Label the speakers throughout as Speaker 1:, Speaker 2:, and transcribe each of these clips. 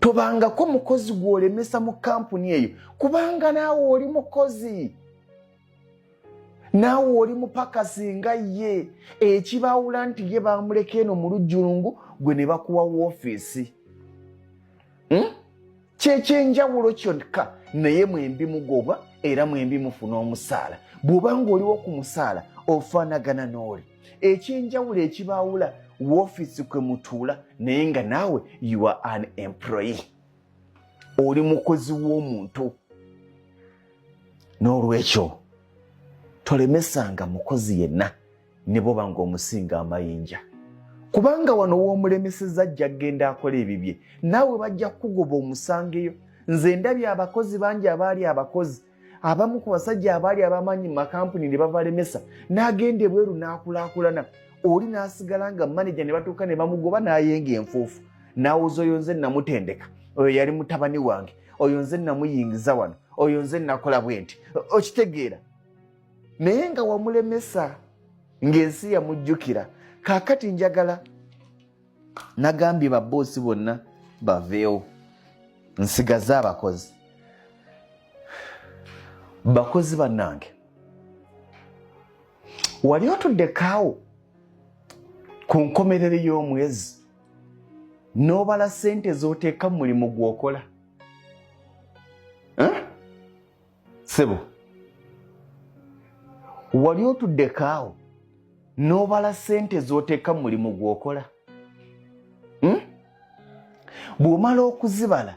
Speaker 1: tobangako mukozi gwolemesa mu kampuni eyo kubanga naawe oli mukozi, naawe oli mupakasi nga ye. Ekibawula nti ye bamuleka eno mu lujjulungu gwe ne bakuwa woofiisi. Kyekyenjawulo kyokka, naye mwembi mugobwa era mwembi mufuna omusaala. Bw'obanga oliwo ku musaala ofaanagana n'oli. Ekyenjawulo ekibawula woofiisi kwe mutuula naye nga naawe you are an employee. Oli mukozi w'omuntu. N'olwekyo tolemesanga mukozi yenna ne bw'oba ng'omusinga amayinja. Kubanga wano w'omulemeseza ajja kgenda akola ebibye, naawe bajja kukugoba omusangeyo. Nze ndabye abakozi bangi abaali abakozi, abamu ku basajja abaali abamanyi mu makampuni ne babalemesa, n'agenda ebweru n'akulaakulana. Oli n'asigala nga maneja ne batuuka ne bamugoba n'ayenga enfuufu. N'awuza oyo nze namutendeka, oyo yali mutabani wange, oyo nze namuyingiza wano, oyo nze nakola bwe nti. Okitegeera? Naye nga wamulemesa ng'ensi yamujjukira. Kaakati njagala nagambye babboosi bonna baveewo, nsigaze abakozi. Bakozi bannange, wali otuddekaawo ku nkomerero y'omwezi n'obala ssente z'oteeka mu mulimu gw'okola? Ssebo, wali otuddekaawo n'obala ssente z'oteeka mu mulimu gw'okola? Bw'omala okuzibala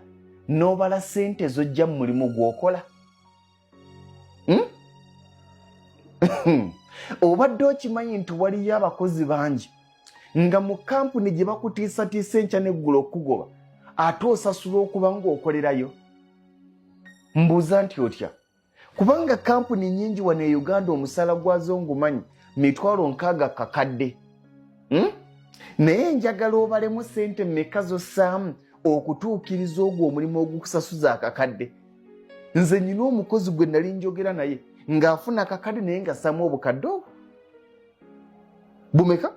Speaker 1: n'obala ssente z'ojja mu mulimu gw'okola? Obadde okimanyi nti waliyo abakozi bangi nga mu kampuni gye bakutiisatiisa enkya n'eggulo okugoba ate osasula okuba ng'okolerayo? Mbuuza nti otya? Kubanga kampuni nnyingi wano e Uganda omusaala gwazo ngumanyi $60,000 kakadde. Naye njagala obalemu ssente mmeka zossaamu okutuukiriza ogwo omulimu ogukusasuza akakadde. Nze nnyina omukozi gwe nali njogera naye ng'afuna akakadde naye ngassaamu obukadde obwo bumeka?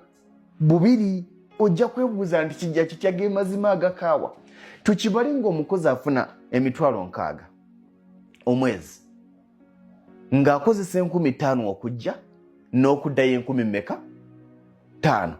Speaker 1: 2. Ojja kwebuuza nti kijja kitya ge mazima agakaawa. Tukibale ng'omukozi afuna $60,000 omwezi, ng'akozesa 5,000 okujja n'okuddayo 10,000 mmeka? 5.